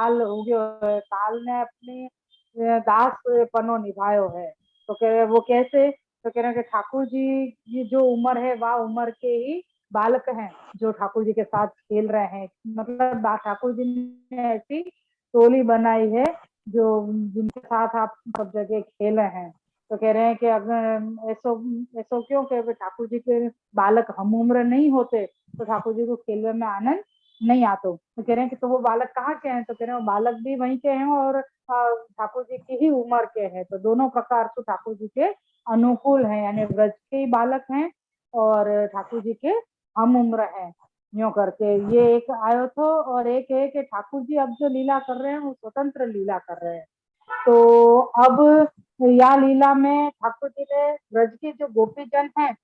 काल उग्यो है, काल ने अपनी दास पनो निभायो है। तो कह रहे वो कैसे, तो कह रहे हैं कि ठाकुर जी की जो उम्र है वह उम्र के ही बालक हैं जो ठाकुर जी के साथ खेल रहे हैं। मतलब ठाकुर जी ने ऐसी टोली बनाई है जो जिनके साथ आप सब जगह खेल रहे हैं। तो कह रहे हैं कि अगर ऐसो ऐसो क्यों कि ठाकुर जी के बालक हम उम्र नहीं होते तो ठाकुर जी को खेलने में आनंद नहीं आता। तो कह रहे हैं कि तो वो बालक कहाँ के हैं, तो कह रहे हैं वो बालक भी वहीं के हैं और ठाकुर जी की ही उम्र के हैं। तो दोनों प्रकार से ठाकुर जी के अनुकूल हैं, यानी व्रज के ही बालक हैं और ठाकुर जी के हम उम्र हैं। यूं करके ये एक आयो तो, और एक है कि ठाकुर जी अब जो लीला कर रहे हैं वो स्वतंत्र लीला कर रहे हैं। तो अब या लीला में ठाकुर जी ने व्रज के जो गोपीजन हैं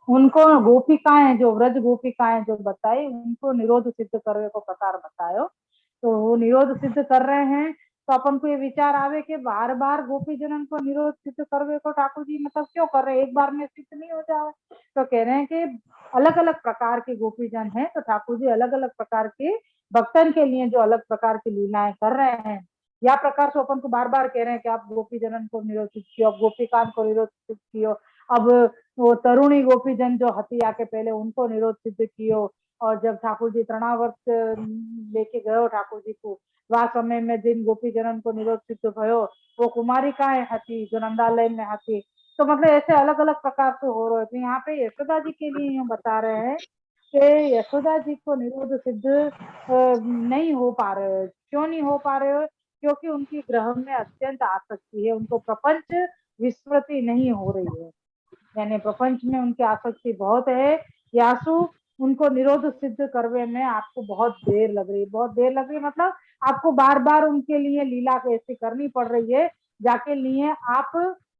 उनको, गोपिकाएं जो व्रज गोपिकाएं जो बताई उनको निरोध सिद्ध करने को प्रकार बतायो। तो वो निरोध सिद्ध कर रहे हैं। तो अपन को ये विचार आवे कि बार बार गोपी जनन को निरोध सिद्ध करवे को ठाकुर जी मतलब क्यों कर रहे हैं, एक बार में सिद्ध नहीं हो जाए। तो कह रहे हैं कि अलग अलग प्रकार के गोपीजन हैं तो ठाकुर जी अलग अलग प्रकार के भक्तन के लिए जो अलग प्रकार की लीलाएं कर रहे हैं, या प्रकार से अपन को बार बार कह रहे हैं कि आप गोपी जनन को निरोध सिद्ध कियो, गोपिकान को निरोध सिद्ध कियो। अब वो तरुणी गोपीजन जो हथिया के पहले उनको निरोध सिद्ध कियो, और जब ठाकुर जी तृणावर्त लेके गयो ठाकुर जी को वह समय में जिन गोपी जनन को निरोध सिद्ध भयो वो कुमारिकाएं हती जो नंदालय में हती। तो मतलब ऐसे अलग अलग प्रकार से हो रहे थे। यहाँ पे यशोदा जी के लिए यूँ बता रहे हैं कि यशोदा जी को निरोध सिद्ध नहीं हो पा रहे। क्यों नहीं हो पा रहे? क्योंकि उनकी ग्रह में अत्यंत आसक्ति है, उनको प्रपंच विस्मृति नहीं हो रही है, यानी प्रपंच में उनकी आसक्ति बहुत है। यासु उनको निरोध सिद्ध करने में आपको बहुत देर लग रही है, बहुत देर लग रही है मतलब आपको बार बार उनके लिए लीला ऐसी करनी पड़ रही है जाके लिए आप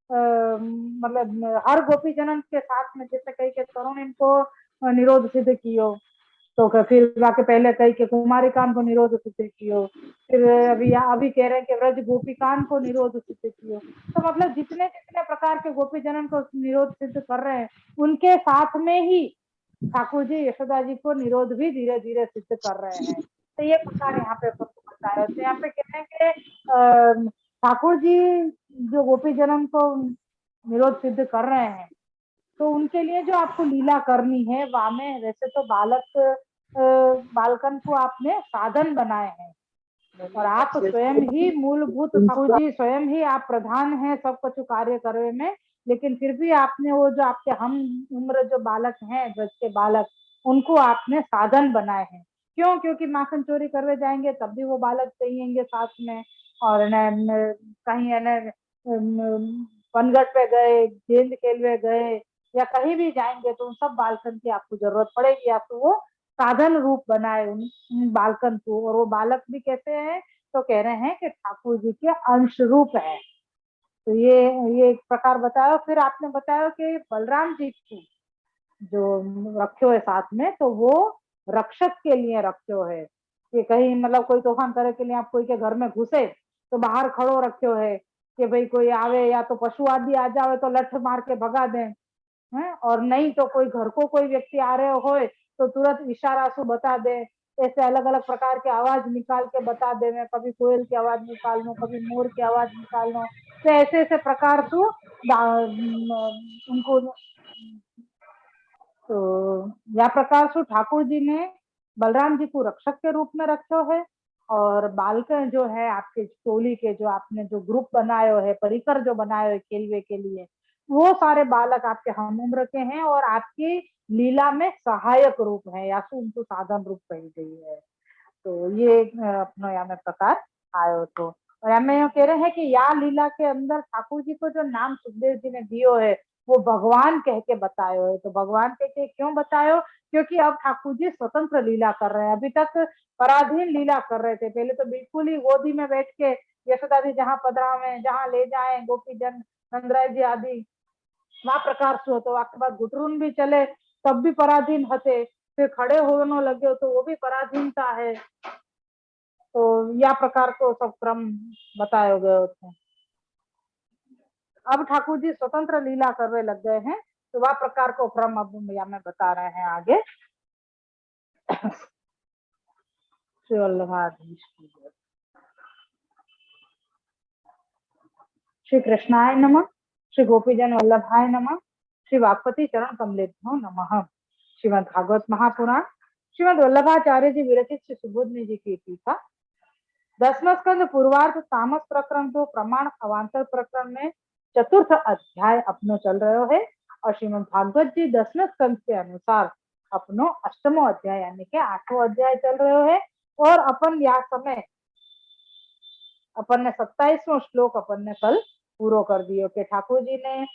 मतलब हर गोपी जनन के साथ में जैसे कई के तरुण इनको निरोध सिद्ध कियो, तो फिर जाके पहले कई के कुमारिकान को निरोध सिद्ध कियो, फिर अभी कह रहे हैं कि व्रज गोपिकान को निरोध सिद्ध कियो। तो मतलब जितने जितने प्रकार के गोपी जनन को निरोध सिद्ध कर रहे हैं उनके साथ में ही ठाकुर जी यशोदा जी को निरोध भी धीरे धीरे सिद्ध कर रहे हैं। तो ये प्रकार यहाँ पे बताया। तो यहाँ पे कह रहे हैं कि ठाकुर जी जो गोपी जनन को निरोध सिद्ध कर रहे हैं तो उनके लिए जो आपको लीला करनी है वहां में वैसे तो बालकन को आपने साधन बनाए हैं और आप स्वयं ही मूलभूत ठाकुर जी स्वयं ही आप प्रधान हैं सब कुछ कार्य करने में, लेकिन फिर भी आपने वो जो आपके हम उम्र जो बालक हैं ब्रज के बालक उनको आपने साधन बनाए हैं। क्यों? क्योंकि माखन चोरी करवे जाएंगे तब भी वो बालक चाहिए साथ में, और न कहीं न पनघट पे गए, गेंद खेलवे गए या कहीं भी जाएंगे तो उन सब बालकन की आपको जरूरत पड़ेगी। आपको वो साधन रूप बनाए उन बालकन को, और वो बालक भी कैसे हैं तो कह रहे हैं कि ठाकुर जी के अंश रूप है। तो ये एक प्रकार बताया। फिर आपने बताया कि बलराम जी को जो रखो है साथ में तो वो रक्षक के लिए रखो है कि कहीं मतलब कोई तूफान करे के लिए आप कोई के घर में घुसे तो बाहर खड़ो रखो है कि भाई कोई आवे या तो पशु आदि आ जावे तो लठ मार के भगा दे है, और नहीं तो कोई घर को कोई व्यक्ति आ रहे हो तो तुरंत इशारा से बता दे। ऐसे अलग अलग प्रकार के आवाज निकाल के बता दे, मैं कभी कोयल की आवाज निकाल लूं कभी मोर की आवाज निकाल लूं। तो ऐसे ऐसे प्रकार से उनको तो या प्रकार से ठाकुर जी ने बलराम जी को रक्षक के रूप में रखो है, और बालक जो है आपके टोली के जो आपने जो ग्रुप बनायो है परिकर जो बनायो है खेलवे के लिए वो सारे बालक आपके हम उम्र के हैं और आपकी लीला में सहायक रूप है या तो उनको साधन रूप कही गई है। तो ये अपना यहाँ में प्रकार आयो तो, और हमें कह रहे हैं कि या लीला के अंदर ठाकुर जी को जो नाम सुखदेव जी ने दियो है वो भगवान कह के बतायो है। तो भगवान कह के क्यों बतायो? क्योंकि अब ठाकुर जी स्वतंत्र लीला कर रहे हैं, अभी तक पराधीन लीला कर रहे थे। पहले तो बिल्कुल ही गोदी में बैठ के यशोदा जी जहाँ पधरावे जहाँ ले जाए गोपी जन नंदराय जी आदि वहाँ प्रकार से हो, तो आपके बाद घुटरून भी चले तब भी पराधीन हते, फिर खड़े होने लगे तो वो भी पराधीनता है। तो यह प्रकार को सब क्रम बताए गए होते हैं। अब ठाकुर जी स्वतंत्र लीला करने लग गए हैं तो वह प्रकार को क्रम अब में बता रहे हैं आगे। श्री वल्लभाधीश की जय। श्री कृष्णाय नमः। श्री गोपीजन वल्लभाय नमः। श्री वागपति चरण कमलेभ्यो नमः। श्रीमद् भागवत महापुराण श्रीमद् वल्लभाचार्य जी विरचित श्री सुबोधनी जी की टीका 10वां स्कंद पूर्वार्ध तामस प्रकरण तो प्रमाण अवांतर प्रकरण में चतुर्थ अध्याय अपनो चल रहे है और श्रीमद् भागवत जी 10वें स्कंद के अनुसार अपनो 8वां अध्याय यानी के 8वां अध्याय चल रहे है और अपन या समय अपन ने 27वां श्लोक अपन ने कल पूरो कर दियो कि ठाकुर जी ने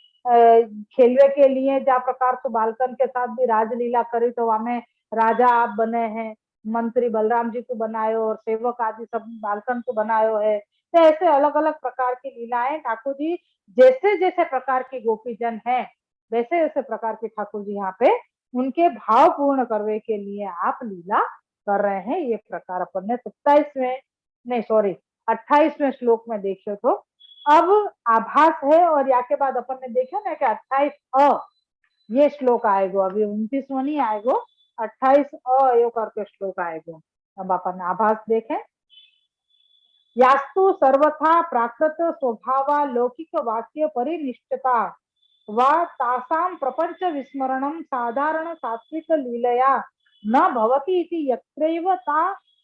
खेलवे के लिए जा प्रकार से बालकन के साथ भी राजलीला करी तो वहां राजा आप बने हैं, मंत्री बलराम जी को बनायो और सेवक आदि सब बालकन को बनायो है। तो ऐसे अलग अलग प्रकार की लीलाएं ठाकुर जी जैसे जैसे प्रकार के गोपीजन है वैसे वैसे प्रकार के ठाकुर जी यहाँ पे उनके भाव पूर्ण करने के लिए आप लीला कर रहे हैं। ये प्रकार अपन ने 28वें श्लोक में देखो तो अब आभास है और या के बाद अपन ने देखा ना कि 28 अ ये श्लोक आएगा, अभी 29वां नहीं आएगा, 28 अ यो करके श्लोक आएगा। अब अपन आभास देखें। यास्तु सर्वथा प्राकृत स्वभावा लौकिक वाक्य परिनिष्ठता व तासां प्रपंच विस्मरणं साधारण सात्विक लीलया न भवति इति यत्रैव ता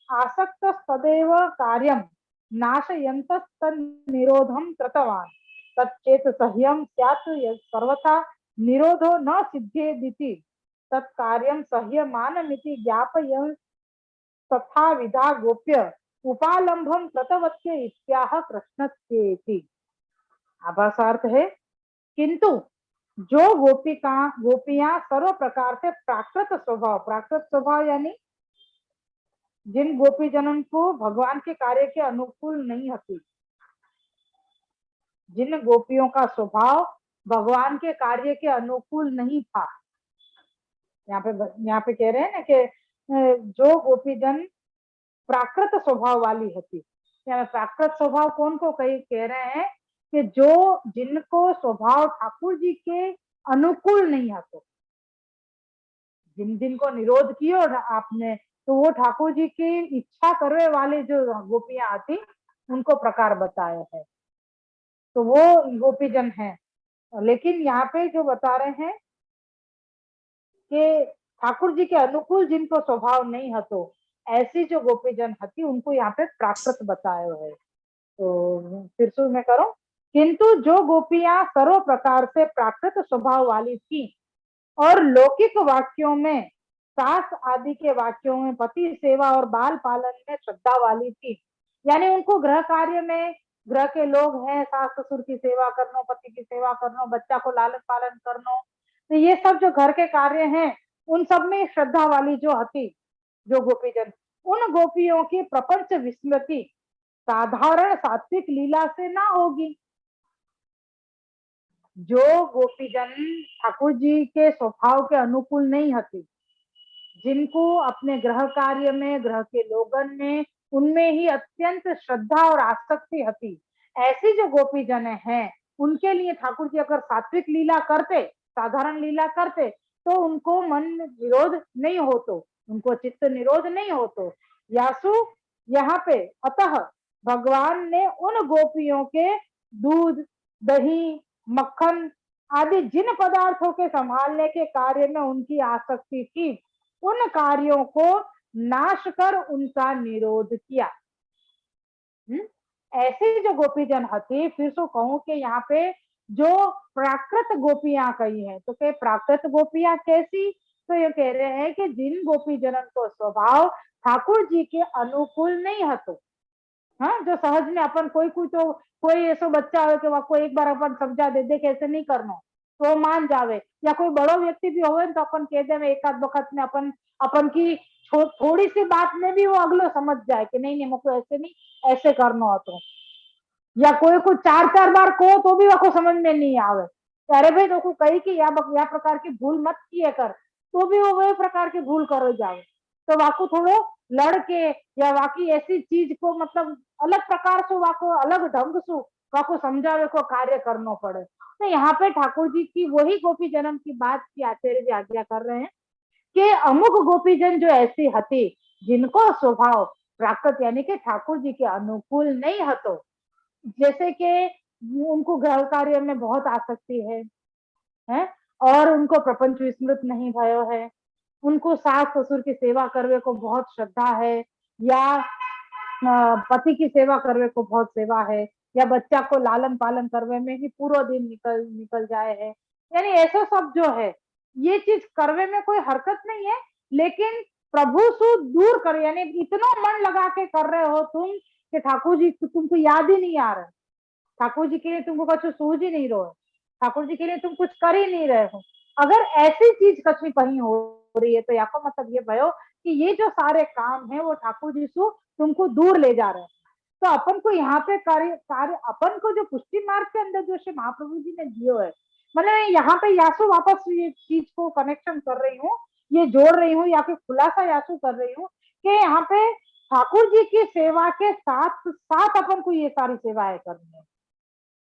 आसक्तस्तदेव कार्यं नाशयन्तस्तन्निरोधं कृतवान् तच्चेत् सह्यं स्यात् सर्वथा निरोधो न सिद्ध्येदिति तत्कार्यं सह्यमानमिति ज्ञापयन् तथा विधा गोप्य उपालंभम कृतवत्य इत्याह कृष्णस्येति। आभासार्थ है किंतु जो गोपियां सर्व प्रकार से प्राकृत स्वभाव यानी जिन गोपी जनन को भगवान के कार्य के अनुकूल नहीं होती, जिन गोपियों का स्वभाव भगवान के कार्य के अनुकूल नहीं था, यहाँ पे कह रहे हैं ना कि जो गोपीजन प्राकृत स्वभाव वाली होती, प्राकृत स्वभाव कौन को कह रहे हैं कि जो जिनको स्वभाव ठाकुर जी के अनुकूल नहीं आते, जिनको निरोध किया आपने तो वो ठाकुर जी की इच्छा करने वाले जो गोपियां आती उनको प्रकार बताया है, तो वो गोपीजन है। लेकिन यहाँ पे जो बता रहे हैं कि ठाकुर जी के अनुकूल जिनको स्वभाव नहीं हतो ऐसी जो गोपीजन हती उनको यहाँ पे प्राकृत बताया है। तो फिर से मैं करूं, किंतु जो गोपियां सर्व प्रकार से प्राकृत स्वभाव वाली थी और लौकिक वाक्यों में सास आदि के वाक्यों में पति सेवा और बाल पालन में श्रद्धा वाली थी, यानी उनको गृह कार्य में गृह के लोग हैं, सास ससुर की सेवा करना, पति की सेवा करना, बच्चा को लालन पालन करना, तो ये सब जो घर के कार्य हैं उन सब में श्रद्धा वाली जो हती जो गोपीजन, उन गोपियों की प्रपंच विस्मृति साधारण सात्विक लीला से ना होगी। जो गोपीजन ठाकुर जी के स्वभाव के अनुकूल नहीं हती, जिनको अपने गृह कार्य में गृह के लोगन में उनमें ही अत्यंत श्रद्धा और आसक्ति हती, ऐसी जो गोपीजन हैं उनके लिए ठाकुर जी अगर सात्विक लीला करते, साधारण लीला करते तो उनको मन विरोध नहीं होतो, उनको चित्त निरोध नहीं होतो। यासु यहाँ पे अतः भगवान ने उन गोपियों के दूध दही मक्खन आदि जिन पदार्थों के संभालने के कार्य में उनकी आसक्ति थी उन कार्यों को नाश कर उनका निरोध किया। ऐसे जो गोपीजन हती, फिर तो कहूं कि यहाँ पे जो प्राकृत गोपियां कही है तो क्या प्राकृत गोपियां कैसी, तो ये कह रहे हैं कि जिन गोपीजनन को स्वभाव ठाकुर जी के अनुकूल नहीं हतो, हाँ, जो सहज में अपन कोई ऐसा बच्चा हो कि वह एक बार अपन समझा दे कैसे नहीं करना तो मान जावे, या कोई बड़ो व्यक्ति भी हो तो अपन कह दे एक आध वक्त में अपन की थोड़ी सी बात में भी वो अगलो समझ जाए कि नहीं मुझको ऐसे नहीं ऐसे करना हो, तो या कोई को 4 बार को तो भी वो समझ में नहीं आवे, अरे भाई तो कही कि या प्रकार की भूल मत किए कर, तो भी वो वही प्रकार की भूल करो जावे, तो वाको थोड़ो लड़के या वाकी ऐसी चीज को मतलब अलग प्रकार से वाको अलग ढंग से वाको समझावे को कार्य करना पड़े। तो यहाँ पे ठाकुर जी की वही गोपी जन्म की बात की आचार्य जी आज्ञा कर रहे हैं कि अमुक गोपीजन जो ऐसी हती जिनको स्वभाव प्राकृत यानी कि ठाकुर जी के अनुकूल नहीं हतो। जैसे कि उनको गृह कार्य में बहुत आसक्ति है और उनको प्रपंच विस्मृत नहीं भयो है, उनको सास ससुर की सेवा करने को बहुत श्रद्धा है, या पति की सेवा करने को बहुत सेवा है, या बच्चा को लालन पालन करने में ही पूरा दिन निकल निकल जाए है, यानी ऐसा सब जो है ये चीज करने में कोई हरकत नहीं है, लेकिन प्रभु सु दूर कर, यानी इतना मन लगा के कर रहे हो तुम कि ठाकुर जी तुमको याद ही नहीं आ रहा है, ठाकुर जी के लिए तुमको कुछ सूझ ही नहीं रहे हो, ठाकुर जी के लिए तुम कुछ कर ही नहीं रहे हो। अगर ऐसी चीज कहीं कहीं हो रही है तो या को मतलब ये भयो कि ये जो सारे काम है वो ठाकुर जी से तुमको दूर ले जा रहे हैं। तो अपन को यहाँ पे कार्य कार्य अपन को जो पुष्टि मार्ग के अंदर जो श्री महाप्रभु जी ने दियो है, मतलब यहाँ पे यासु वापस ये चीज को कनेक्शन कर रही हूँ, ये जोड़ रही हूँ या फिर खुलासा यासु कर रही हूँ कि यहाँ पे ठाकुर जी की सेवा के साथ साथ अपन को ये सारी सेवाएं करनी है।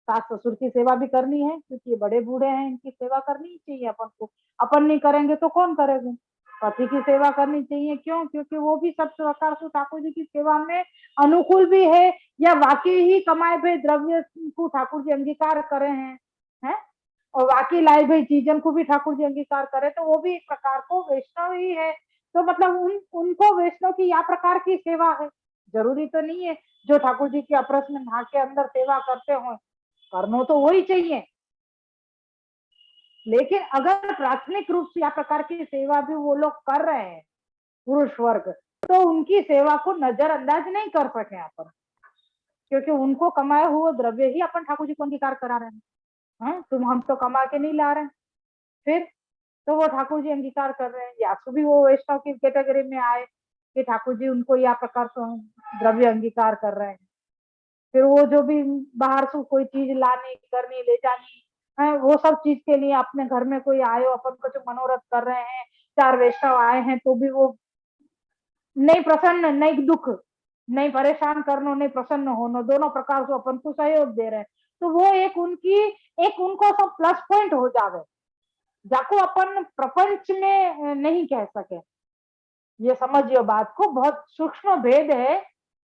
सास ससुर की सेवा भी करनी है क्योंकि ये बड़े बूढ़े हैं, इनकी सेवा करनी ही चाहिए अपन को, अपन नहीं करेंगे तो कौन करेगा। पति की सेवा करनी चाहिए, क्यों? क्योंकि वो भी सब प्रकार से ठाकुर जी की सेवा में अनुकूल भी है, या वाकई ही कमाए हुए द्रव्य को ठाकुर जी अंगीकार करे हैं और वाकई लाई हुई चीजन को भी ठाकुर जी अंगीकार करे, तो वो भी एक प्रकार को वैष्णव ही है। तो मतलब उनको वैष्णव की या प्रकार की सेवा है, जरूरी तो नहीं है जो ठाकुर जी के अप्रश्न भाग के अंदर सेवा करते हो करना तो वही चाहिए, लेकिन अगर प्राथमिक रूप से या प्रकार की सेवा भी वो लोग कर रहे हैं पुरुष वर्ग, तो उनकी सेवा को नजरअंदाज नहीं कर सके अपन, क्योंकि उनको कमाए हुए द्रव्य ही अपन ठाकुर जी को अंगीकार करा रहे हैं। तुम हम तो कमा के नहीं ला रहे हैं, फिर तो वो ठाकुर जी अंगीकार कर रहे हैं, या तो भी वो वैष्णव की कैटेगरी में आए कि ठाकुर जी उनको या प्रकार से द्रव्य अंगीकार कर रहे हैं। फिर वो जो भी बाहर से कोई चीज लानी करनी ले जानी है, वो सब चीज के लिए अपने घर में कोई आयो अपन को जो मनोरथ कर रहे हैं, 4 वैष्णव आए हैं तो भी वो नहीं प्रसन्न नहीं दुख, नहीं परेशान करना नहीं प्रसन्न होना, दोनों प्रकार से अपन को सहयोग दे रहे हैं, तो वो एक उनकी एक उनको सब प्लस पॉइंट हो जावे, जाको अपन प्रपंच में नहीं कह सके। ये समझिए बात को, बहुत सूक्ष्म भेद है,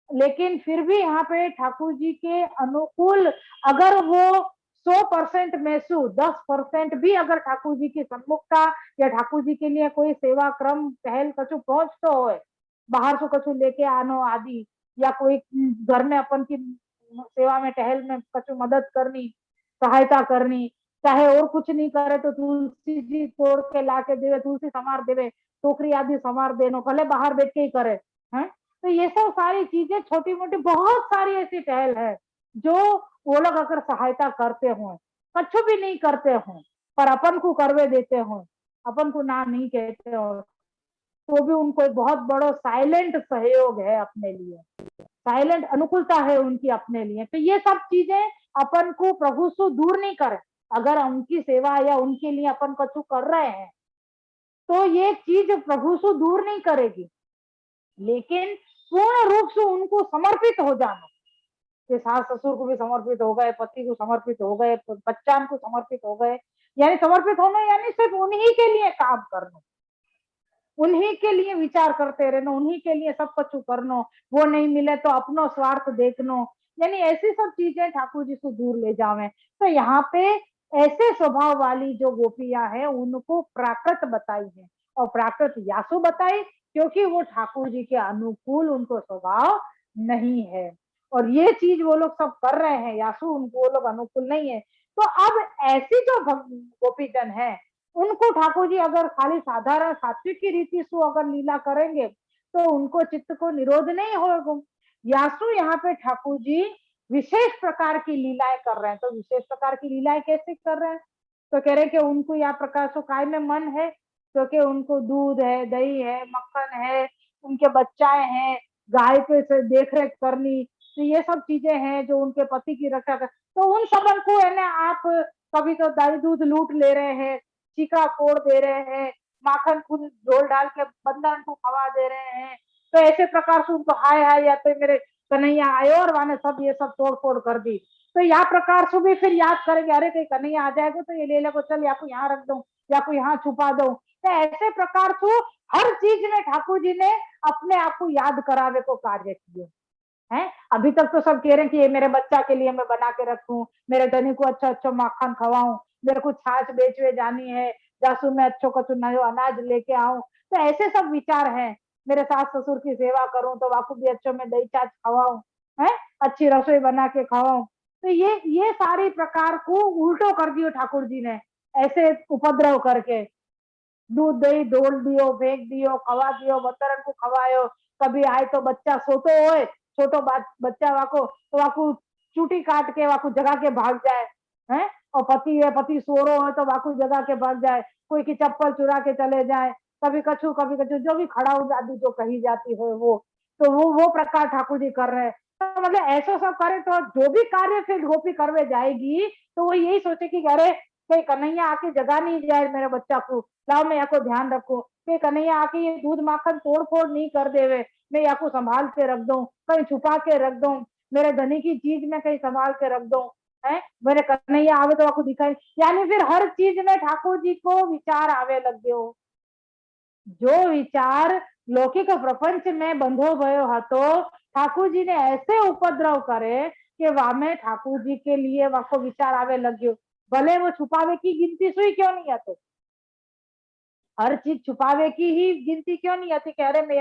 लेकिन फिर भी यहाँ पे ठाकुर जी के अनुकूल अगर वो 100% में से 10% भी अगर ठाकुर जी की सम्मुखता या ठाकुर जी के लिए कोई सेवा क्रम पहल कछु पहुंच तो हो, बाहर से कछु लेके आनो आदि, या कोई घर में अपन की सेवा में टहल में कछु मदद करनी, सहायता करनी, चाहे और कुछ नहीं करे तो तुलसी जी तोड़ के ला के देवे, तुलसी संवार देवे, टोकरी आदि संवार देनो, भले बाहर बैठ के ही करे है। तो ये सब सारी चीजें छोटी मोटी बहुत सारी ऐसी टहल है जो वो लोग अगर सहायता करते हो, कछु भी नहीं करते हो पर अपन को करवे देते हो, अपन को ना नहीं कहते हो, तो भी उनको एक बहुत बड़ा साइलेंट सहयोग है अपने लिए, साइलेंट अनुकूलता है उनकी अपने लिए। तो ये सब चीजें अपन को प्रभु से दूर नहीं करे, अगर उनकी सेवा या उनके लिए अपन कछु कर रहे हैं तो ये चीज प्रभु से दूर नहीं करेगी, लेकिन पूर्ण रूप से उनको समर्पित हो जाना, कि सास ससुर को भी समर्पित हो गए, पति को समर्पित हो गए, बच्चा को समर्पित हो गए, यानी समर्पित होना यानी सिर्फ उन्हीं के लिए काम करना, उन्हीं के लिए विचार करते रहना, उन्हीं के लिए सब कुछ करना, वो नहीं मिले तो अपनो स्वार्थ देखना, यानी ऐसी सब चीजें ठाकुर जी से दूर ले जावे। तो यहाँ पे ऐसे स्वभाव वाली जो गोपियां हैं उनको प्राकृत बताई है, और प्राकृत यासु बताई क्योंकि वो ठाकुर जी के अनुकूल उनको स्वभाव नहीं है, और ये चीज वो लोग सब कर रहे हैं, यासु उनको वो लोग अनुकूल नहीं है। तो अब ऐसी जो गोपीजन है उनको ठाकुर जी अगर खाली साधारण सात्विक की रीति से अगर लीला करेंगे तो उनको चित्त को निरोध नहीं होगा। यासु यहाँ पे ठाकुर जी विशेष प्रकार की लीलाएं कर रहे हैं, तो विशेष प्रकार की लीलाएं कैसे कर रहे हैं, तो कह रहे कि उनको या प्रकार से काय में मन है, क्योंकि उनको दूध है, दही है, मक्खन है, उनके बच्चाएं हैं, गाय पे से देख रेख करनी, तो ये सब चीजें हैं जो उनके पति की रक्षा कर, तो उन सबन को है ना आप कभी तो दही दूध लूट ले रहे हैं, चीका कोड़ दे रहे हैं, माखन खुद झोल डाल के बंदर को खवा दे रहे हैं, तो ऐसे प्रकार से उनको हाय हाय या तो मेरे कन्हैया आयो और वाने सब ये सब तोड़ फोड़ कर दी, तो या प्रकार से भी फिर याद करेंगे अरे कहीं कन्हैया आ जाएगा तो ये ले ले को चल या को यहाँ रख दो या को यहाँ छुपा दो, तो ऐसे प्रकार से हर चीज में ठाकुर जी ने अपने आप को याद करावे को कार्य किए हैं। अभी तक तो सब कह रहे हैं कि ये मेरे बच्चा के लिए मैं बना के रखूं, मेरे धनी को अच्छा अच्छा माखन खवाऊं, मेरे को छाछ बेचवे जानी है, जासू में अच्छो कछु नयो अनाज लेके आऊं, तो ऐसे सब विचार हैं। मेरे सास ससुर की सेवा करूं तो वाकू भी अच्छो में दही छाछ खवाऊं, है अच्छी रसोई बना के खवाऊं। तो ये सारी प्रकार को उल्टो कर दियो ठाकुर जी ने, ऐसे उपद्रव करके दूध दही ढोल दियो, फेंक दियो, खवा दियो, बतरन को खवायो। कभी आए तो बच्चा सोतो होए, छोटो बच्चा वाको तो वाकू चूटी काट के वाकू जगा के भाग जाए, हैं और पति है, पति सो रो है तो वाकू जगा के भाग जाए, कोई की चप्पल चुरा के चले जाए, कभी कछु जो भी खड़ा हो जाती जो कही जाती है वो, तो वो प्रकार ठाकुर जी कर रहे हैं। तो मतलब ऐसा सब करे तो जो भी कार्य फिर गोपी करवे जाएगी तो वो यही सोचे कि अरे कहीं कन्हैया आके जगा नहीं जाए मेरे बच्चा को, लाओ मैं या को ध्यान रखो, कि कन्हैया आके ये दूध माखन तोड़ फोड़ नहीं कर देवे, मैं या को संभाल के रख दूं, कहीं छुपा के रख दूं, मेरे धनी की चीज में कहीं संभाल के रख दूं, है मेरे कन्हैया आवे तो आपको दिखाई, यानी फिर हर चीज में ठाकुर जी को विचार आवे लग गयो। जो विचार लौकिक प्रपंच में बंधो भयो हतो, ठाकुर जी ने ऐसे उपद्रव करे कि वामे ठाकुर जी के लिए वाको विचार आवे लग गयो। भले वो छुपावे की गिनती सुई क्यों नहीं है, तो हर चीज छुपावे की ही गिनती क्यों नहीं आती, कह रहे मैं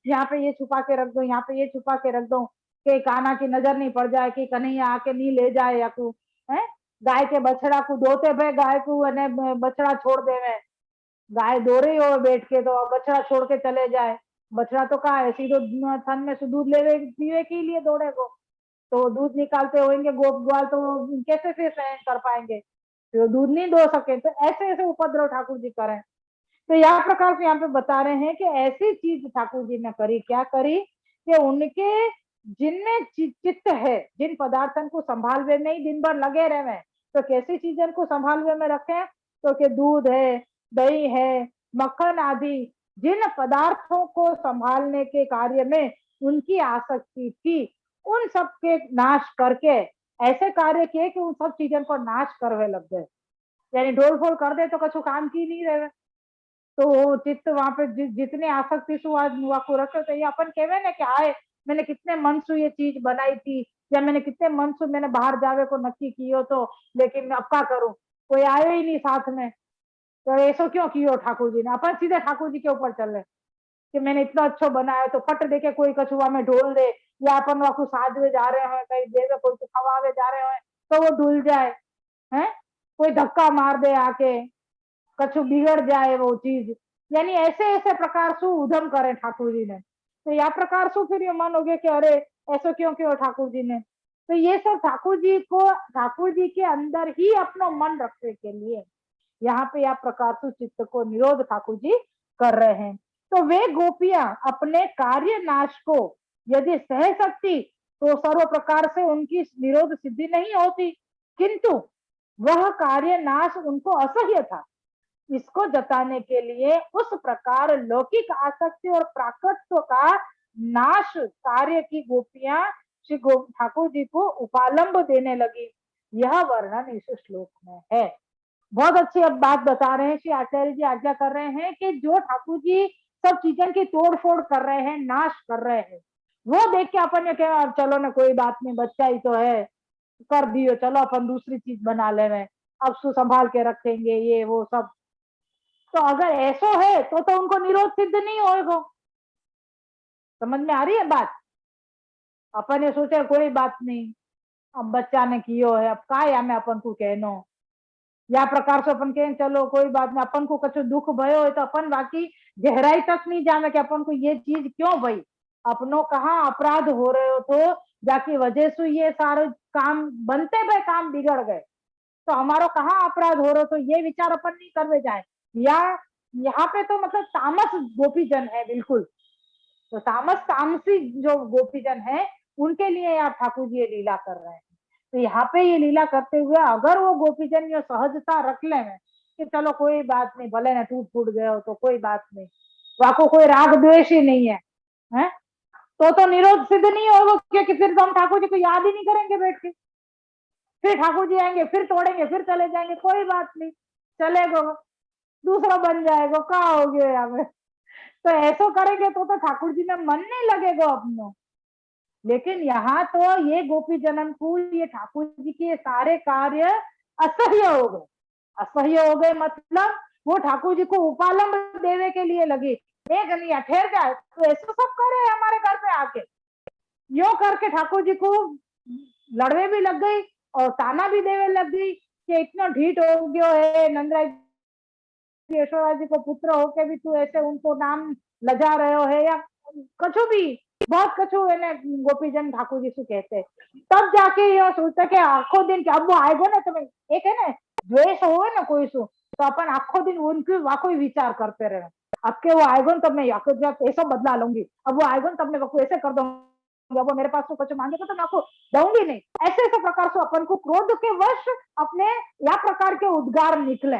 यहाँ पे ये छुपा के रख दो, यहाँ पे ये छुपा के रख दो, कि काना की नजर नहीं पड़ जाए, कि कन्हैया आके नहीं ले जाए, या को है गाय के बछड़ा को दोते भे गाय को बछड़ा छोड़ देवे, गाय दो रही हो बैठ के तो बछड़ा छोड़ के चले जाए, बछड़ा तो कहा है सीधो थन में से दूध लेवे पीवे के लिए दौड़े को, तो दूध निकालते होंगे गोप ग्वाल तो कैसे फिर सहन कर पाएंगे, तो दूध नहीं दो सके, तो ऐसे ऐसे उपद्रव ठाकुर जी करें। तो यह प्रकार से यहाँ पे बता रहे हैं कि ऐसी चीज ठाकुर जी ने करी, क्या करी कि उनके जिनमें चित्त है, जिन पदार्थन को संभालवे में ही दिन भर लगे रहे, तो कैसी चीजन को संभालवे में रखे, तो कि दूध है, दही है, मक्खन आदि जिन पदार्थों को संभालने के कार्य में उनकी आसक्ति थी, उन सब के नाश करके ऐसे कार्य किए कि उन सब चीजों को नाश करवे लग गए, यानी डोल फोल कर दे तो कछु काम की नहीं रहे। तो चित्त वहां पे जितने आसक्ति को रखे, तो ये अपन कहवे ना कि आए मैंने कितने मन से ये चीज बनाई थी, या मैंने कितने मन से मैंने बाहर जावे को नक्की कियो तो, लेकिन मैं अब क्या करूं, कोई आयो ही नहीं साथ में, तो ऐसा क्यों कियो ठाकुर जी ने, अपन सीधे ठाकुर जी के ऊपर चल रहे कि मैंने इतना अच्छा बनाया, तो फट दे के कोई कछुआ में ढोल दे, या अपन वहां साजवे जा रहे हो कहीं देवे कोई को खवावे जा रहे हो तो वो डुल जाए, है कोई धक्का मार दे आके, कछु बिगड़ जाए वो चीज, यानी ऐसे ऐसे प्रकार से उधम करे ठाकुर जी ने। तो या प्रकार से फिर ये मन हो गया कि अरे ऐसा क्यों क्यों ठाकुर जी ने, तो ये सब ठाकुर जी के अंदर ही अपना मन रखने के लिए यहाँ पे या प्रकार से चित्त को निरोध ठाकुर जी कर रहे हैं। तो वे गोपियां अपने कार्य नाश को यदि सह सकती तो सर्व प्रकार से उनकी निरोध सिद्धि नहीं होती, किंतु वह कार्य नाश उनको असह्य था, इसको जताने के लिए उस प्रकार लौकिक आसक्ति और प्राकृत्व का नाश कार्य की गोपियां श्री ठाकुर जी को उपालंब देने लगी। यह वर्णन इस श्लोक में है। बहुत अच्छी अब बात बता रहे हैं श्री आचार्य जी, आज्ञा कर रहे हैं कि जो ठाकुर जी सब चीजों की तोड़ फोड़ कर रहे हैं, नाश कर रहे हैं, वो देख के अपन ने कहा चलो ना कोई बात नहीं, बच्चा ही तो है, कर दियो, चलो अपन दूसरी चीज बना ले रहे, अब संभाल के रखेंगे ये वो सब। तो अगर ऐसा है तो उनको निरोध सिद्ध नहीं होगा। समझ में आ रही है बात? अपन ने सोचा कोई बात नहीं, अब बच्चा ने कियो है, अब का या मैं अपन को कहनो, या प्रकार से अपन कहें चलो कोई बात नहीं, अपन को कछु दुख भयो है तो अपन बाकी गहराई तक नहीं जाना कि अपन को ये चीज क्यों भई, अपनों कहाँ अपराध हो रहे हो तो जाकी वजह से ये सारे काम बनते भाई काम बिगड़ गए, तो हमारा कहाँ अपराध हो रहा, तो ये विचार अपन नहीं करवे जाए। या यहाँ पे तो मतलब तामस गोपीजन है बिल्कुल, तो तामसिक जो गोपीजन है उनके लिए आप ठाकुर जी ये लीला कर रहे हैं। तो यहाँ पे ये लीला करते हुए अगर वो गोपीजन ये सहजता रख ले कि चलो कोई बात नहीं, भले ना टूट फूट गए हो तो कोई बात नहीं, वाको कोई राग द्वेष ही नहीं है? तो निरोध सिद्ध नहीं होगा, क्योंकि फिर तो हम ठाकुर जी को याद ही नहीं करेंगे बैठ के, फिर ठाकुर जी आएंगे फिर तोड़ेंगे फिर चले जाएंगे, कोई बात नहीं चलेगा, दूसरा बन जाएगा, क्या हो गया यहाँ पे, तो ऐसा करेंगे तो ठाकुर जी में मन नहीं लगेगा अपनो। लेकिन यहाँ तो ये गोपी जनन को ये ठाकुर जी के सारे कार्य असह्य हो गए। असह्य हो गए मतलब वो ठाकुर जी को उपालंब देने के लिए लगी, एक नहीं ठहर जाए तो ऐसा सब करे हमारे घर पे आके। यो करके ठाकुर जी को लड़वे भी लग गई और ताना भी देवे लग गई कि इतना ढीठ हो गयो है नंदराज यशोदा जी को पुत्र होके भी तू ऐसे उनको नाम लजा रहे है, या कछु भी बहुत कछु है गोपीजन ठाकुर जी से कहते। तब जाके ये सोचता कि आखो दिन अब वो आएगा ना तुम्हें एक है ना द्वेष हो ना कोई सु तो अपन आखो दिन उनकी वाको विचार करते रहे। अब के वो आएगा तब मैं ऐसा बदला लूंगी, अब वो आएगा तब मैं ऐसे कर दूंगा, वो मेरे पास तो कुछ मांगेगा तो मैं आपको दूंगी नहीं। ऐसे ऐसे प्रकार से अपन को क्रोध के वश अपने या प्रकार के उद्गार निकले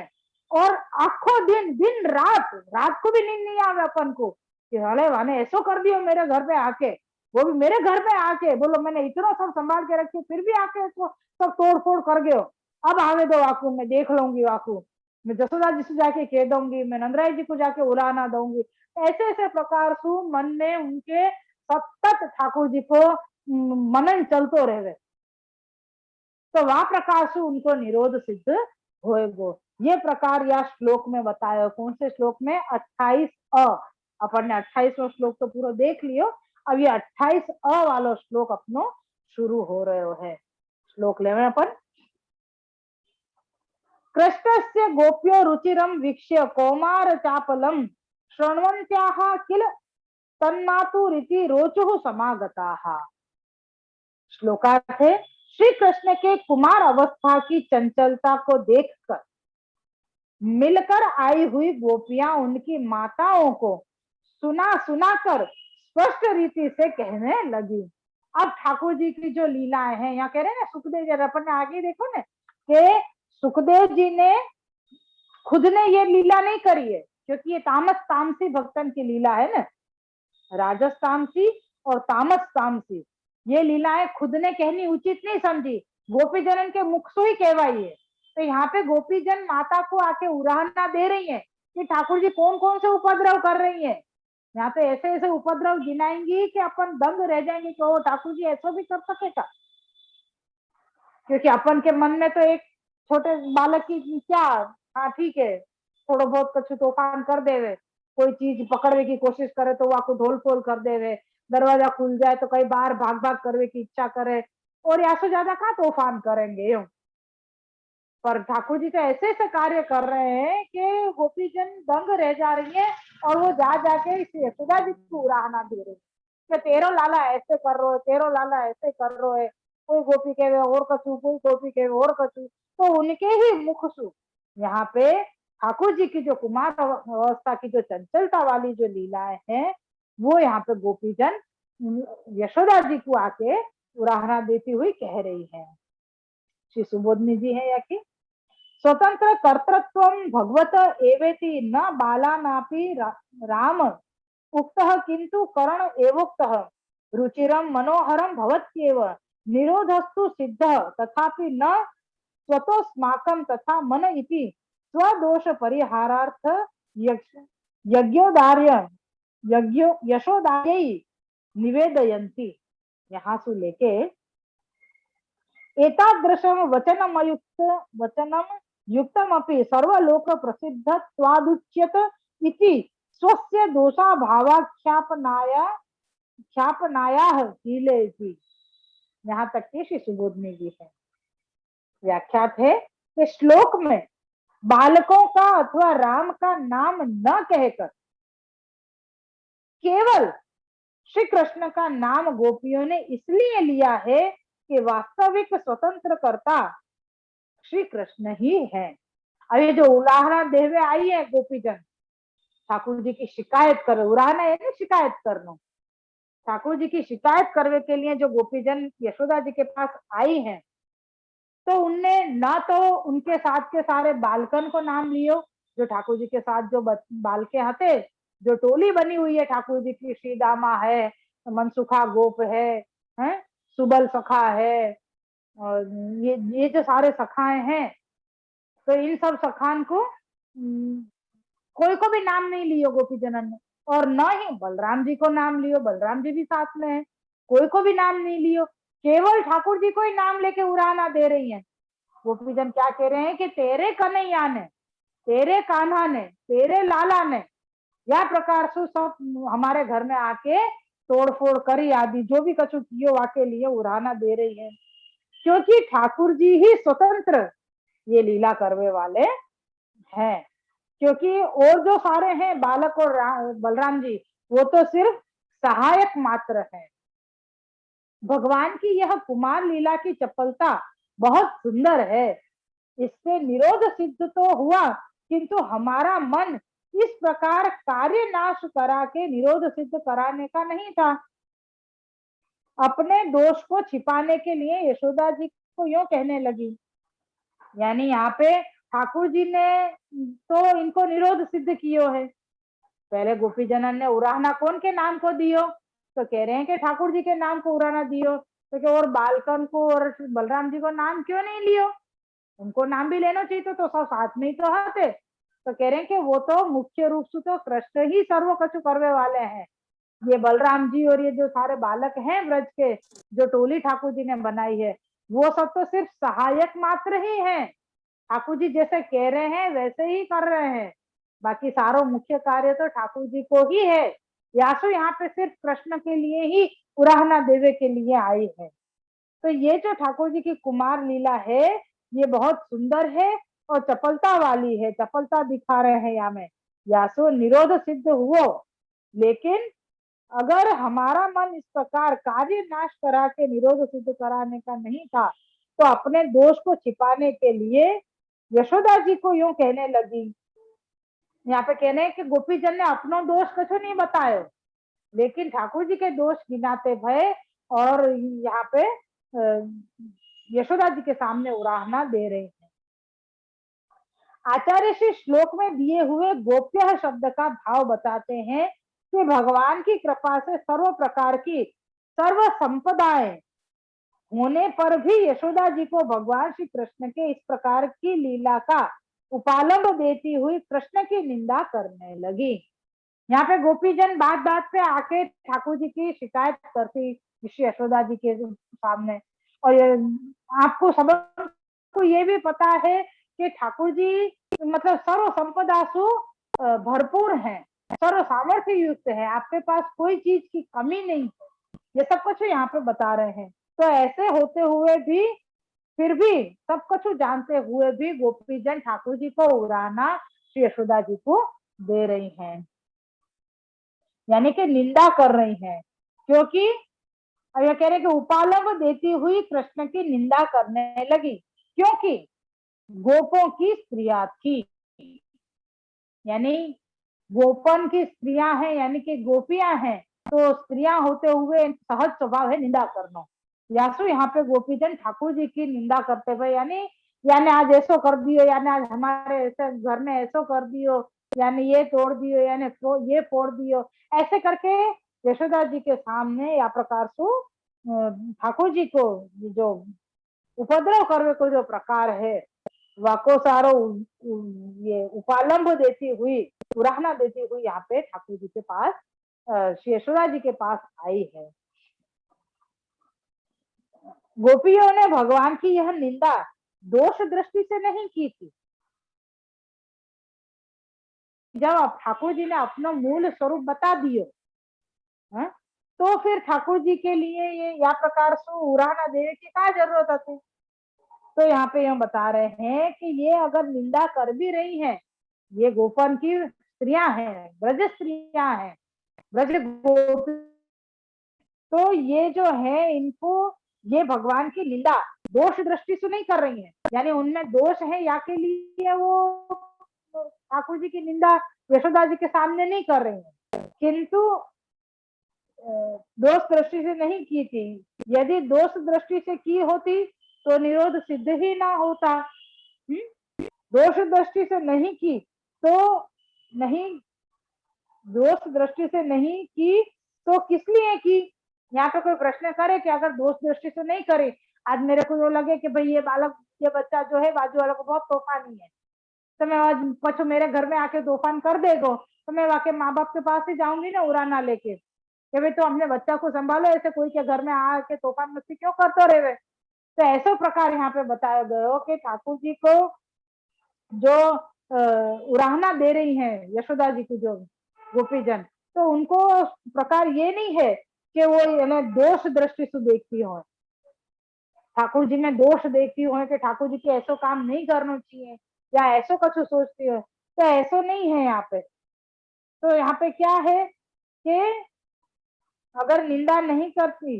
और आखो दिन दिन रात रात को भी नींद नहीं आवे अपन को कि अरे वाने ऐसा कर दियो मेरे घर पे आके, वो भी मेरे घर पे आके बोलो मैंने इतना सब संभाल के रखी फिर भी आके इसको सब तोड़ फोड़ कर गयो। अब आवे दो वाकू मैं देख लूंगी, वाकू मैं जसोदा जी से जाके कह दूंगी, मैं नंदराय जी को जाके उड़ाना दूंगी। ऐसे ऐसे प्रकार से मन में उनके सतत ठाकुर जी को मनन चलतो रहे। तो वह प्रकार से उनको निरोध सिद्ध होएगो। ये प्रकार या श्लोक में बताया। कौन से श्लोक में? 28 अ। अपन ने 28वां श्लोक तो पूरा देख लियो, अब ये 28 अ वाला श्लोक अपनो शुरू हो रहे है। श्लोक लेवे अपन। कृष्णस्य गोप्यो रुचिरम वीक्ष्य कौमार चापलम शृण्वन्त्याः किल तन्मातुरिति रोचुः समागताः। श्लोकार्थ है, श्री कृष्ण के कुमार अवस्था की चंचलता को देखकर मिलकर आई हुई गोपियां उनकी माताओं को सुना सुना कर स्पष्ट रीति से कहने लगी। अब ठाकुर जी की जो लीलाएं हैं, यहाँ कह रहे हैं ना सुखदेव जी, अपन ने आगे देखो ना कि सुखदेव जी ने खुद ने ये लीला नहीं करी है, क्योंकि ये तामस तामसी भक्तन की लीला है ना, राजस तामसी और तामस तामसी। ये लीलाएं खुद ने कहनी उचित नहीं समझी, गोपी जनन के मुख से ही कहवाई है। तो यहाँ पे गोपी जन माता को आके उराहना दे रही है कि ठाकुर जी कौन कौन से उपद्रव कर रही है। यहाँ पे ऐसे ऐसे उपद्रव गिनाएंगी कि अपन दंग रह जाएंगे कि ओ ठाकुर जी ऐसा भी कर सकेगा। क्योंकि अपन के मन में तो एक छोटे बालक की क्या, हाँ ठीक है थोड़ा बहुत कुछ तूफान कर देवे, कोई चीज पकड़ने की कोशिश करे तो वो आपको ढोल फोल कर देवे, दरवाजा खुल जाए तो कई बार भाग भाग करने की इच्छा करे, और या से ज्यादा कहाँ तूफान करेंगे यूं। पर ठाकुर जी तो ऐसे ऐसे कार्य कर रहे हैं कि गोपी जन दंग रह जा रही है, और वो जा जाके यशोदा जी को उराहना दे रहे कि तेरो लाला ऐसे कर रो है, तेरो लाला ऐसे कर रो है। कोई गोपी के और कछु, कोई गोपी के और कछु, तो उनके ही मुख सु यहाँ पे ठाकुर जी की जो कुमार अवस्था की जो चंचलता वाली जो लीलाएं हैं, वो यहाँ पे गोपी जन यशोदा जी को आके उराहना देती हुई कह रही है। श्री सुबोधनी जी है या कि स्वतंत्र कर्तृत्व भगवत एवेति न बालानापि राम उक्तः किंतु करण एवोक्तः रुचिरम मनोहरम भवत्येव निरोधस्तु सिद्ध तथापि न स्वतोस्माकं तथा मन इति स्वदोष परिहारार्थ यज्ञोदार्य यशोदायै निवेदयन्ति। यहाँ से लेके एतादृशं वचनम युक्तमपि सर्वलोक प्रसिद्धत्वादुच्यत इति स्वस्य दोषाभावाख्यापनायाः कीलेति। यहाँ तक की श्री सुबोधनी जी है। व्याख्यात है कि श्लोक में बालकों का अथवा राम का नाम न कहकर केवल श्री कृष्ण का नाम गोपियों ने इसलिए लिया है कि वास्तविक स्वतंत्र कर्ता श्री कृष्ण ही है। अब ये जो उदाहरण देवे आई है गोपीजन ठाकुर जी की शिकायत कर, उड़ाना है ना शिकायत करना, ठाकुर जी की शिकायत करने के लिए जो गोपीजन यशोदा जी के पास आई हैं, तो उनने ना तो उनके साथ के सारे बालकन को नाम लियो, जो ठाकुर जी के साथ जो बालके हते, जो टोली बनी हुई है ठाकुर जी की, श्रीदामा है, मनसुखा गोप है, सुबल सखा है, और ये जो सारे सखाएं हैं, तो इन सब सखान को कोई को भी नाम नहीं लियो गोपी जनन ने, और न ही बलराम जी को नाम लियो, बलराम जी भी साथ में है, कोई को भी नाम नहीं लियो, केवल ठाकुर जी को ही नाम लेके उड़ाना दे रही है। गोपीजन क्या कह रहे हैं कि तेरे कन्हैया ने, तेरे कान्हा ने, तेरे लाला ने या प्रकार से सब हमारे घर में आके तोड़फोड़ करी आदि जो भी कछु कियो वाके लिए उड़ाना दे रही है, क्योंकि ठाकुर जी ही स्वतंत्र ये लीला करने वाले हैं। क्योंकि और जो सारे हैं बालक और बलराम जी वो तो सिर्फ सहायक मात्र है। भगवान की यह कुमार लीला की चपलता बहुत सुंदर है, इससे निरोध सिद्ध तो हुआ, किंतु हमारा मन इस प्रकार कार्य नाश करा के निरोध सिद्ध कराने का नहीं था। अपने दोष को छिपाने के लिए यशोदा जी को यूं कहने लगी, यानी यहाँ पे ठाकुर जी ने तो इनको निरोध सिद्ध कियो है। पहले गोपी जनन ने उराहना कौन के नाम को दियो, तो कह रहे हैं कि ठाकुर जी के नाम को उराहना दियो, तो क्या और बालकन को और बलराम जी को नाम क्यों नहीं लियो, उनको नाम भी लेना चाहिए, तो सब साथ में ही तो आते। तो कह रहे हैं कि वो तो मुख्य रूप से तो कृष्ण ही सर्व कछु करने वाले हैं, ये बलराम जी और ये जो सारे बालक हैं ब्रज के जो टोली ठाकुर जी ने बनाई है वो सब तो सिर्फ सहायक मात्र ही हैं, ठाकुर जी जैसे कह रहे हैं वैसे ही कर रहे हैं, बाकी सारो मुख्य कार्य तो ठाकुर जी को ही है। यासु यहाँ पे सिर्फ कृष्ण के लिए ही उराहना देवे के लिए आई है। तो ये जो ठाकुर जी की कुमार लीला है ये बहुत सुंदर है और चपलता वाली है, चपलता दिखा रहे हैं यहाँ में। यासु निरोध सिद्ध हुओ, लेकिन अगर हमारा मन इस प्रकार कार्य नाश करा के निरोध सिद्ध कराने का नहीं था, तो अपने दोष को छिपाने के लिए यशोदा जी को यूं कहने लगी। यहाँ पे कहने हैं कि गोपी जन ने अपनो दोष कछु नहीं बतायो, लेकिन ठाकुर जी के दोष गिनाते भय और यहाँ पे यशोदा जी के सामने उराहना दे रहे हैं। आचार्य श्री श्लोक में दिए हुए गोप्य शब्द का भाव बताते हैं कि भगवान की कृपा से सर्व प्रकार की सर्व संपदाएं होने पर भी यशोदा जी को भगवान श्री कृष्ण के इस प्रकार की लीला का उपालंब देती हुई कृष्ण की निंदा करने लगी। यहाँ पे गोपीजन बात बात पे आके ठाकुर जी की शिकायत करती यशोदा जी के सामने, और आपको सबको ये भी पता है कि ठाकुर जी मतलब सर्व संपदा सु भरपूर हैं, सर्व सामर्थ्य युक्त है, आपके पास कोई चीज की कमी नहीं है, ये सब कुछ यहाँ पे बता रहे हैं। तो ऐसे होते हुए भी फिर भी सब कुछ जानते हुए भी गोपीजन ठाकुर जी को उड़ाना श्री यशोदा जी को दे रही हैं, यानी कि निंदा कर रही हैं, क्योंकि अब ये कह रहे कि उपालंब देती हुई कृष्ण की निंदा करने लगी, क्योंकि गोपों की स्त्रियां थी, यानी गोपन की स्त्रियां हैं, यानी कि गोपियां हैं, तो स्त्रियां होते हुए सहज स्वभाव है निंदा करना। यासु यहाँ पे गोपीजन ठाकुर जी की निंदा करते हुए, यानी यानी आज ऐसो कर दियो, यानी आज हमारे ऐसे घर में ऐसो कर दियो, यानी ये तोड़ दियो, यानी ये फोड़ दियो, ऐसे करके यशोदा जी के सामने या प्रकार से ठाकुर जी को जो उपद्रव करने को जो प्रकार है वाको सारो ये उपालंब देती हुई उराहना देती हुई यहाँ पे ठाकुर जी के पास श्री यशोदा जी के पास आई है। गोपियों ने भगवान की यह निंदा दोष दृष्टि से नहीं की थी। जब ठाकुर जी ने अपना मूल स्वरूप बता दियो तो फिर ठाकुर जी के लिए ये या प्रकार से उराहना देने की क्या जरूरत थी। तो यहाँ पे हम बता रहे हैं कि ये अगर निंदा कर भी रही हैं, ये गोपन की स्त्रियां हैं, ब्रज स्त्रियां हैं, ब्रज गोपी, तो ये जो है इनको ये भगवान की निंदा दोष दृष्टि से नहीं कर रही है, यानी उनमें दोष है या के लिए वो ठाकुर जी की निंदा यशोदा जी के सामने नहीं कर रही है, किंतु दोष दृष्टि से नहीं की थी। यदि दोष दृष्टि से की होती तो निरोध सिद्ध ही ना होता। दोष दृष्टि से नहीं की तो नहीं, दोष दृष्टि से नहीं की तो किस लिए की। यहाँ पे कोई प्रश्न करे कि अगर दोष दृष्टि से नहीं करे, आज मेरे को जो लगे कि भाई ये बालक ये बच्चा जो है बाजू वालों को बहुत तोफानी है, तो मैं आज पछो मेरे घर में आके तूफान कर देगो तो मैं वाके माँ बाप के पास ही जाऊंगी ना उड़ाना लेके कि भाई तो हमने बच्चा को संभालो, ऐसे कोई के घर में आके तूफान मस्ती क्यों करते रहे। तो ऐसा प्रकार यहाँ पे बताया गया हो कि ठाकुर जी को जो उड़ाना दे रही है यशोदा जी की जो गोपीजन, तो उनको प्रकार ये नहीं है कि वो दोष दृष्टि से देखती हो, ठाकुर जी में दोष देखती हो कि ठाकुर जी के ऐसा काम नहीं करना चाहिए या ऐसा कुछ सोचती हो, तो ऐसा नहीं है यहाँ पे। तो यहाँ पे क्या है कि अगर निंदा नहीं करती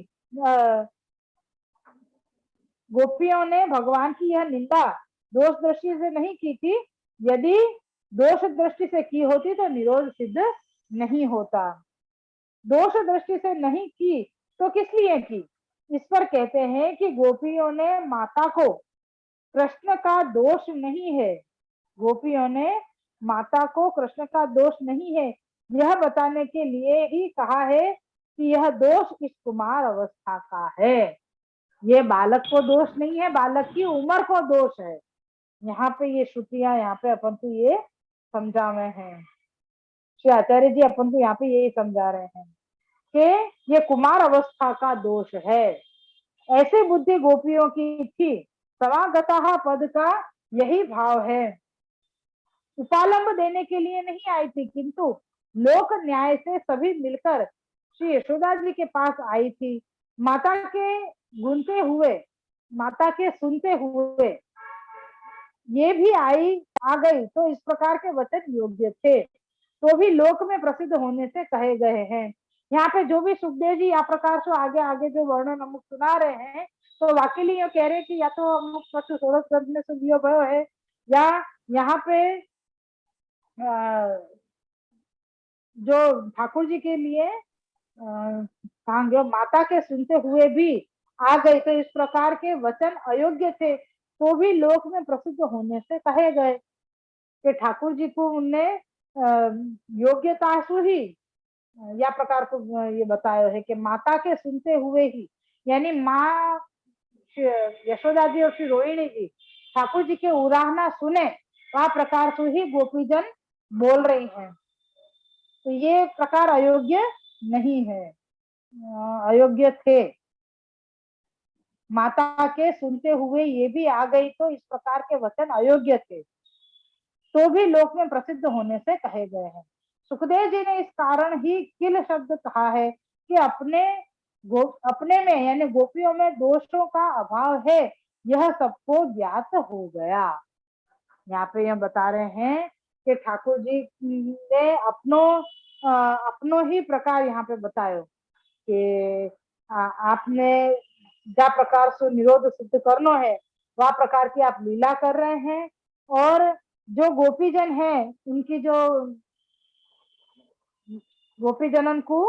गोपियों ने भगवान की यह निंदा दोष दृष्टि से नहीं की थी, यदि दोष दृष्टि से की होती तो निरोध सिद्ध नहीं होता। दोष दृष्टि से नहीं की तो किस लिए की, इस पर कहते हैं कि गोपियों ने माता को कृष्ण का दोष नहीं है, गोपियों ने माता को कृष्ण का दोष नहीं है यह बताने के लिए ही कहा है कि यह दोष इस कुमार अवस्था का है, ये बालक को दोष नहीं है, बालक की उम्र को दोष है। यहाँ पे ये श्रुतियां यहाँ पे अपन को ये समझा रहे हैं, श्री आचार्य जी अपन को यहाँ पे यही समझा रहे हैं कि ये कुमार अवस्था का दोष है। ऐसे बुद्धि गोपियों की थी, समागता पद का यही भाव है, उपालंब देने के लिए नहीं आई थी, किंतु लोक न्याय से सभी मिलकर श्री यशोदा जी के पास आई थी। माता के गुनते हुए, माता के सुनते हुए ये भी आ गई तो इस प्रकार के वचन योग्य थे, तो भी लोक में प्रसिद्ध होने से कहे गए हैं। यहाँ पे जो भी सुखदेव जी या प्रकार से आगे आगे जो वर्णन अमुक सुना रहे हैं, तो वाकई ये कह रहे हैं कि या तो अमुक पशु सोलह ग्रंथ में सुनियो भयो है, या यहाँ पे जो ठाकुर जी के लिए माता के सुनते हुए भी आ गए, तो इस प्रकार के वचन अयोग्य थे तो भी लोक में प्रसिद्ध होने से कहे गए कि ठाकुर जी को उनने योग्यता से ही या प्रकार को ये बताया है कि माता के सुनते हुए ही, यानी माँ यशोदा जी और श्री रोहिणी जी ठाकुर जी के उराहना सुने वह प्रकार से ही गोपीजन बोल रही हैं, तो ये प्रकार अयोग्य नहीं है, अयोग्य थे। माता के सुनते हुए ये भी आ गई तो इस प्रकार के वचन अयोग्य थे तो भी लोक में प्रसिद्ध होने से कहे गए हैं। सुखदेव जी ने इस कारण ही किल शब्द कहा है कि अपने में यानी गोपियों में दोषों का अभाव है, यह सबको ज्ञात हो गया। यहाँ पे यह बता रहे हैं कि ठाकुर जी ने अपनो ही प्रकार यहाँ पे बतायो कि आपने जा प्रकार से निरोध सिद्ध करनो है वह प्रकार की आप लीला कर रहे हैं, और जो गोपीजन है उनकी जो गोपीजनन को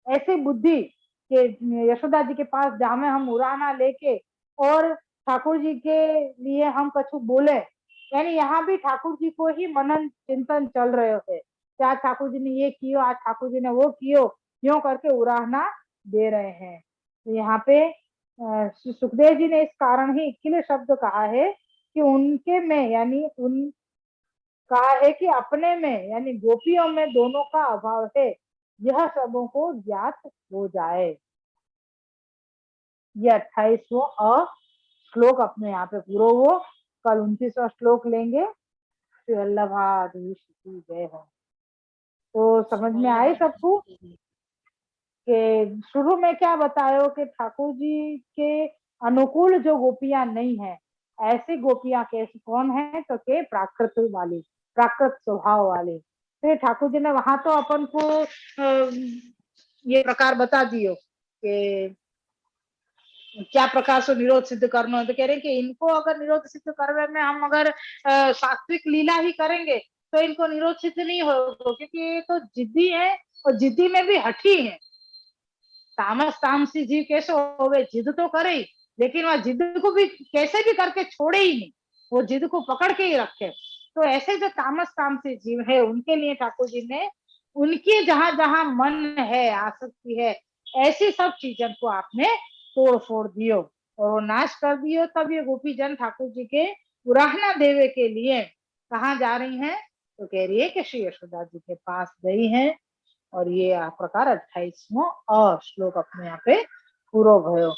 ऐसी बुद्धि के यशोदा जी के पास जामे हम उड़ाना लेके और ठाकुर जी के लिए हम कछु बोले, यानी यहाँ भी ठाकुर जी को ही मनन चिंतन चल रहे होते, आज ठाकुर जी ने ये कियो, आज ठाकुर जी ने वो कियो, क्यों करके उड़ाना दे रहे हैं। तो यहाँ पे सुखदेव जी ने इस कारण ही किले शब्द कहा है कि उनके में यानी उन कहा है कि अपने में यानी गोपियों में दोनों का अभाव है, यह सबों को ज्ञात हो जाए। ये 28वां श्लोक अपने यहाँ पे पूरा हुआ, कल 29वां श्लोक लेंगे। श्री वल्लभाधीश की जय हो। तो समझ में आए सबको कि शुरू में क्या बतायो कि ठाकुर जी के अनुकूल जो गोपियां नहीं है, ऐसी गोपियां कैसी कौन है तो के प्राकृत वाली, प्राकृत स्वभाव वाले। तो ठाकुर जी ने वहां तो अपन को ये प्रकार बता दियो कि क्या प्रकार से निरोध सिद्ध करना है, तो कह रहे हैं कि इनको अगर निरोध सिद्ध करने में हम अगर सात्विक लीला ही करेंगे तो इनको निरोध सिद्ध नहीं होगा, क्योंकि ये तो जिद्दी है और जिद्दी में भी हठी है। तामस तामसी जीव कैसे हो गए, जिद तो करे लेकिन वह जिद को भी कैसे भी करके छोड़े ही नहीं, वो जिद को पकड़ के ही रखे। तो ऐसे जो तामस तामसी जीव है उनके लिए ठाकुर जी ने उनकी जहां जहां मन है, आसक्ति है, ऐसी सब चीजों को आपने तोड़ फोड़ दियो और वो नाश कर दियो, तब ये गोपी जन ठाकुर जी के उराहना देवे के लिए कहाँ जा रही हैं, तो कह रही है कि श्री यशोदा जी के पास गई हैं। और ये आ प्रकार 28वां श्लोक अपने यहाँ पे पूरो भयो।